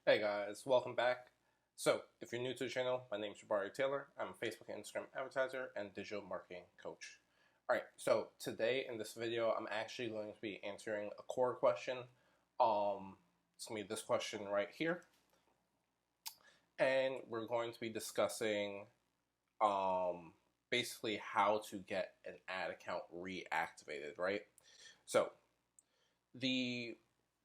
Hey guys, welcome back. So, if you're new to the channel, my name is Jabari Taylor. I'm a Facebook and Instagram advertiser and digital marketing coach. Alright, so today in this video, I'm actually going to be answering a core question. It's going to be this question right here. And we're going to be discussing basically how to get an ad account reactivated, right? So, the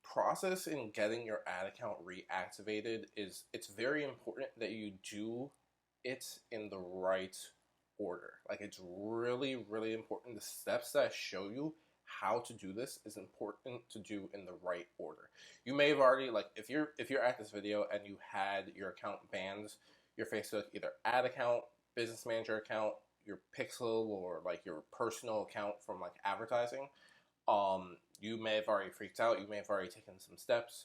process in getting your ad account reactivated is it's very important that you do it in the right order. Like, it's really, really important. The steps that I show you how to do this is important to do in the right order. You may have already, like, if you're at this video and you had your account banned, your Facebook either ad account, business manager account, your pixel, or like your personal account from like advertising, you may have already freaked out, you may have already taken some steps,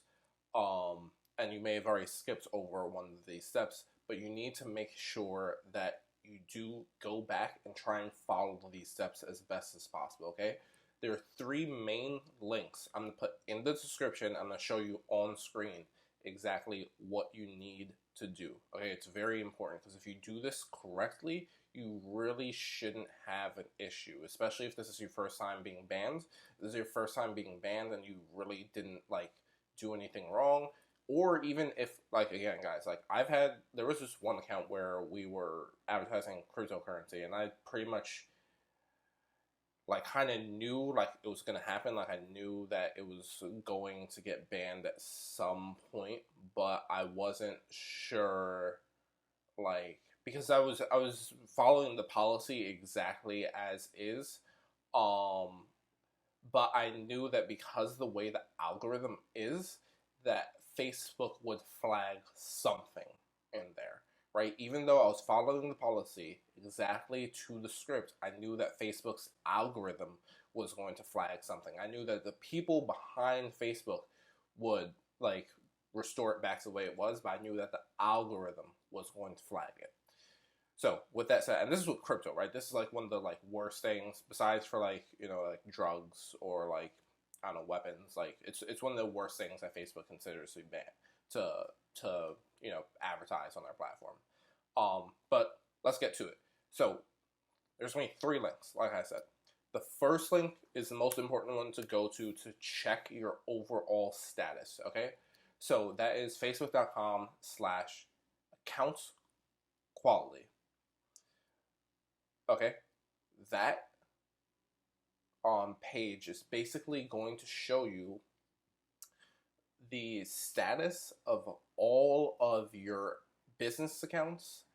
and you may have already skipped over one of these steps, but you need to make sure that you do go back and try and follow these steps as best as possible, okay? There are three main links I'm going to put in the description. I'm going to show you on screen exactly what you need to do, okay? It's very important because if you do this correctly, you really shouldn't have an issue, especially if this is your first time being banned. This is your first time being banned and you really didn't like do anything wrong. Or even if, like, again, guys, like there was this one account where we were advertising cryptocurrency and I pretty much like kind of knew like it was going to happen. Like, I knew that it was going to get banned at some point, but I wasn't sure, like, because I was following the policy exactly as is, but I knew that because the way the algorithm is, that Facebook would flag something in there, right? Even though I was following the policy exactly to the script, I knew that Facebook's algorithm was going to flag something. I knew that the people behind Facebook would like restore it back to the way it was, but I knew that the algorithm was going to flag it. So with that said, and this is with crypto, right? This is like one of the like worst things besides for like, like drugs or like, I don't know, weapons. Like, it's one of the worst things that Facebook considers to be banned to advertise on their platform. But let's get to it. So there's going to be three links, like I said. The first link is the most important one to go to check your overall status, okay? So that is facebook.com/accounts quality. Okay, that page is basically going to show you the status of all of your business accounts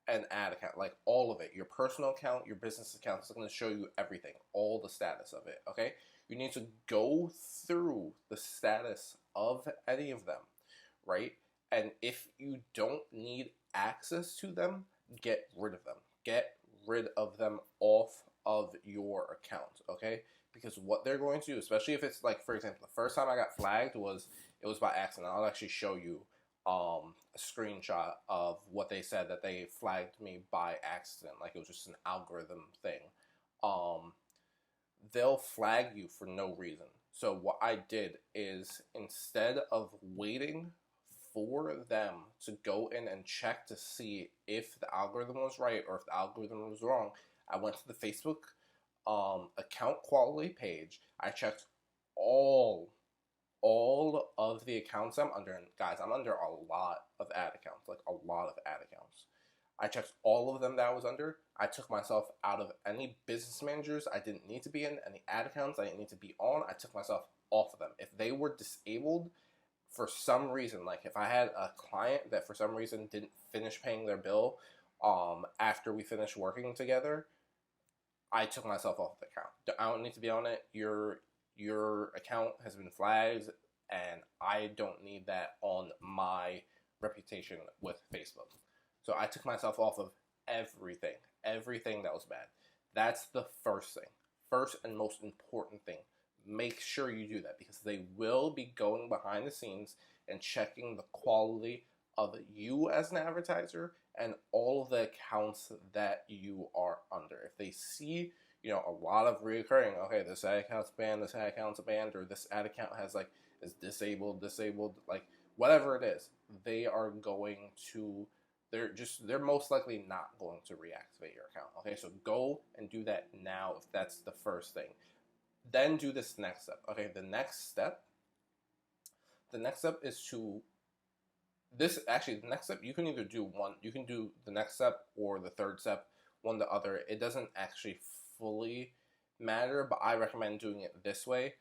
and ad account, like all of it. Your personal account, your business account is going to show you everything, all the status of it, okay? You need to go through the status of any of them, right? And if you don't need access to them, get rid of them. Get rid of them off of your account, okay? Because what they're going to do, especially if it's like, for example, the first time I got flagged was by accident. I'll actually show you a screenshot of what they said, that they flagged me by accident, like it was just an algorithm thing. They'll flag you for no reason. So what I did is, instead of waiting for them to go in and check to see if the algorithm was right or if the algorithm was wrong, I went to the Facebook account quality page. I checked all of the accounts I'm under. And guys, I'm under a lot of ad accounts, like a lot of ad accounts. I checked all of them that I was under. I took myself out of any business managers I didn't need to be in, any ad accounts I didn't need to be on. I took myself off of them. If they were disabled for some reason, like if I had a client that for some reason didn't finish paying their bill after we finished working together, I took myself off the account. I don't need to be on it. Your account has been flagged, and I don't need that on my reputation with Facebook. So I took myself off of everything that was bad. That's the first thing. First and most important thing. Make sure you do that, because they will be going behind the scenes and checking the quality of you as an advertiser and all of the accounts that you are under. If they see, a lot of reoccurring, okay, this ad account's banned, this ad account's banned, or this ad account has like is disabled, like whatever it is, they are going to, they're most likely not going to reactivate your account. Okay, so go and do that now if that's the first thing. Then do this next step. Okay, the next step is to the next step, you can either do one, you can do the next step or the third step, one to other. It doesn't actually fully matter, but I recommend doing it this way.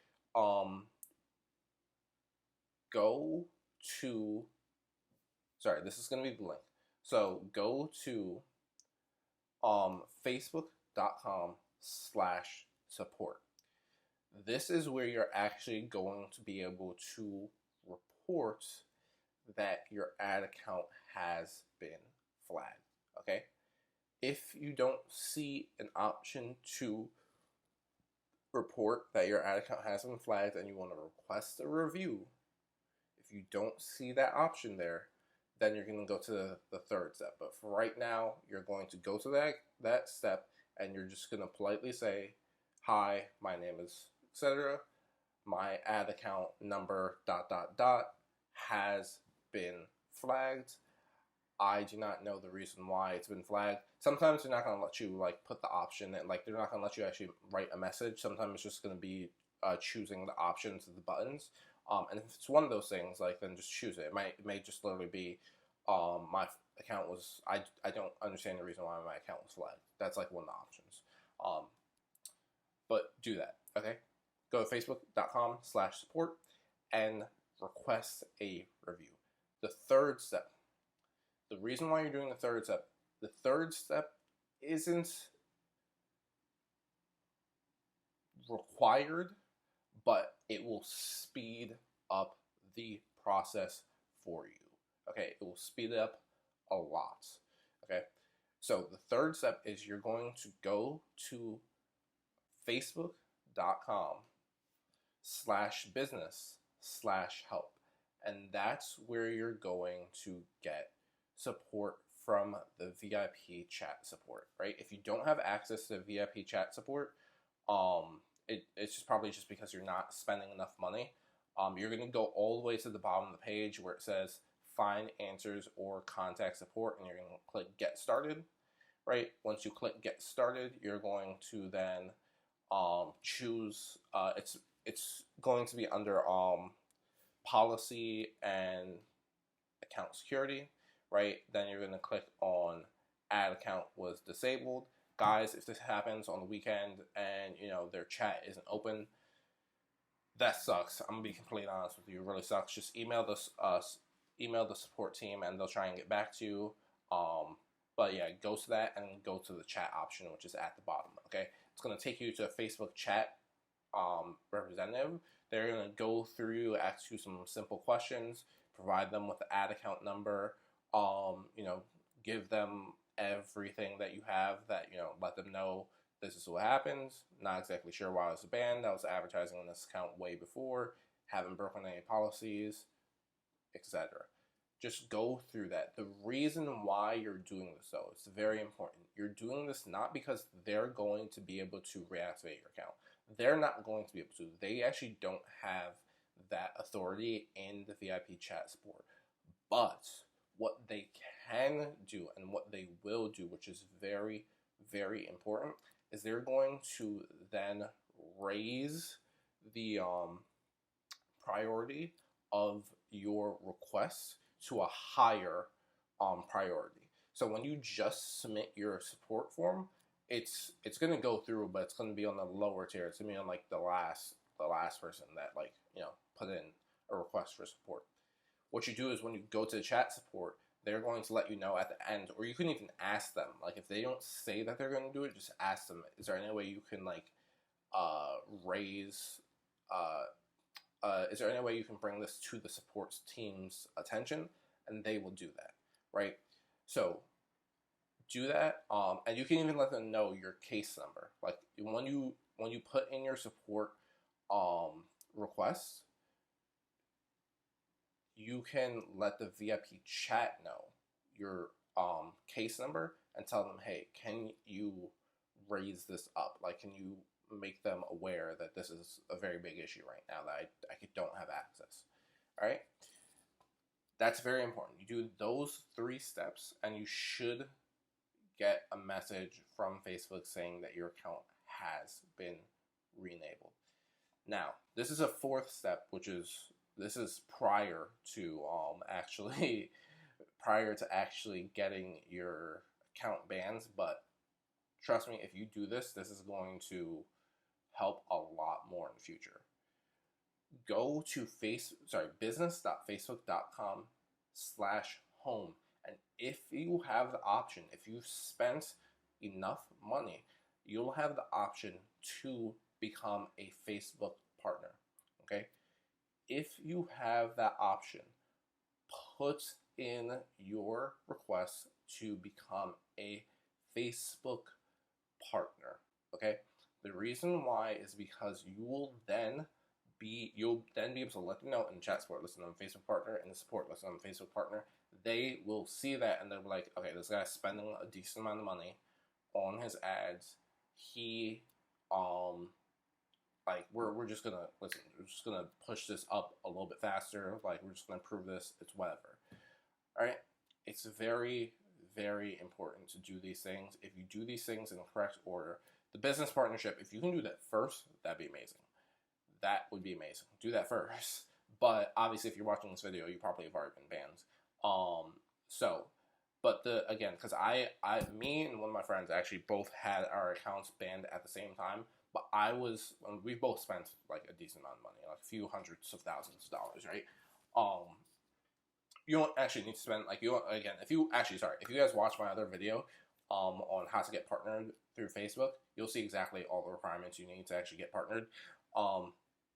Go to, sorry, this is going to be the link. So go to facebook.com/support. This is where you're actually going to be able to report that your ad account has been flagged. Okay? If you don't see an option to report that your ad account has been flagged and you want to request a review, if you don't see that option there, then you're going to go to the third step. But for right now, you're going to go to that step and you're just going to politely say, hi, my name is etc. My ad account number ... has been flagged. I do not know the reason why it's been flagged. Sometimes they're not going to let you like put the option and like they're not going to let you actually write a message. Sometimes it's just going to be choosing the options of the buttons. And if it's one of those things, like then just choose it. It may just literally be my account was I don't understand the reason why my account was flagged. That's like one of the options. But do that. Okay, go to facebook.com/support and request a review. The third step. The reason why you're doing the third step isn't required, but it will speed up the process for you. Okay, it will speed it up a lot. Okay, so the third step is you're going to go to facebook.com/business/help, and that's where you're going to get support from the VIP chat support, right? If you don't have access to VIP chat support, it's just probably just because you're not spending enough money. You're going to go all the way to the bottom of the page where it says find answers or contact support, and you're going to click get started, right? Once you click get started, you're going to then choose, it's going to be under policy and account security, right? Then you're going to click on ad account was disabled. Guys, if this happens on the weekend and their chat isn't open, that sucks. I'm gonna be completely honest with you. It really sucks. Just email the support team and they'll try and get back to you. But yeah, go to that and go to the chat option, which is at the bottom. Okay, it's gonna take you to a Facebook chat representative. They're gonna go through, ask you some simple questions, provide them with the ad account number. Give them everything that you have. Let them know this is what happens. Not exactly sure why I was banned. I was advertising on this account way before. Haven't broken any policies, etc. Just go through that. The reason why you're doing this, though, it's very important. You're doing this not because they're going to be able to reactivate your account. They're not going to be able to. They actually don't have that authority in the VIP chat support. But what they can do and what they will do, which is very, very important, is they're going to then raise the priority of your request to a higher priority. So when you just submit your support form, it's going to go through, but it's going to be on the lower tier. It's going to be on like the last person that put in a request for support. What you do is when you go to the chat support, they're going to let you know at the end, or you can even ask them. Like if they don't say that they're going to do it, just ask them, is there any way you can is there any way you can bring this to the support team's attention? And they will do that, right? So do that, and you can even let them know your case number. Like when you put in your support request, you can let the VIP chat know your case number and tell them, hey, can you raise this up? Like, can you make them aware that this is a very big issue right now that I don't have access? All right. That's very important. You do those 3 steps, and you should get a message from Facebook saying that your account has been re-enabled. Now, this is a 4th step, which is prior to actually prior to actually getting your account banned. But trust me, if you do this, this is going to help a lot more in the future. Go to business.facebook.com/home, and if you have the option, if you've spent enough money, you'll have the option to become a Facebook partner. Okay, if you have that option, put in your request to become a Facebook partner. Okay, the reason why is because you'll then be able to let them know in the chat support, listen, I'm a Facebook partner, and the support, listen, I'm a Facebook partner. They will see that and they'll be like, okay, this guy's spending a decent amount of money on his ads. He like we're just gonna listen, we're just gonna push this up a little bit faster, like we're just gonna improve this, it's whatever. Alright? It's very, very important to do these things. If you do these things in the correct order, the business partnership, if you can do that first, that'd be amazing. That would be amazing. Do that first. But obviously, if you're watching this video, you probably have already been banned. But again, because me and one of my friends actually both had our accounts banned at the same time. But we both spent like a decent amount of money, like a few hundreds of thousands of dollars, right? You don't actually need to spend if you guys watch my other video, on how to get partnered through Facebook, you'll see exactly all the requirements you need to actually get partnered.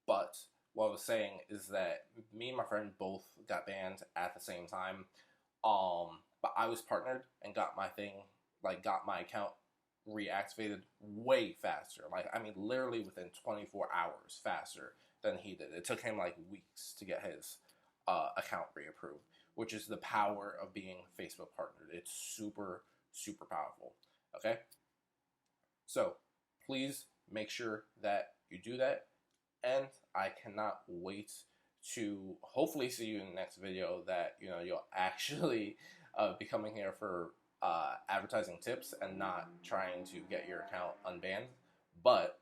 But what I was saying is that me and my friend both got banned at the same time. But I was partnered and got my account reactivated way faster. Literally within 24 hours faster than he did. It took him weeks to get his account reapproved, which is the power of being Facebook partnered. It's super, super powerful. Okay? So, please make sure that you do that. And I cannot wait to hopefully see you in the next video that, you'll actually be coming here for advertising tips and not trying to get your account unbanned. But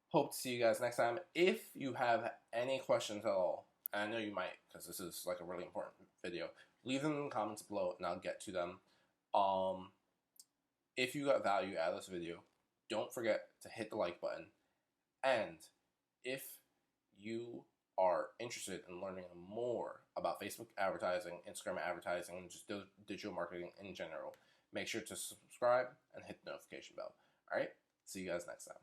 hope to see you guys next time. If you have any questions at all, and I know you might because this is a really important video, leave them in the comments below and I'll get to them. If you got value out of this video, don't forget to hit the like button. And if you are interested in learning more about Facebook advertising, Instagram advertising, and just digital marketing in general, make sure to subscribe and hit the notification bell. All right? See you guys next time.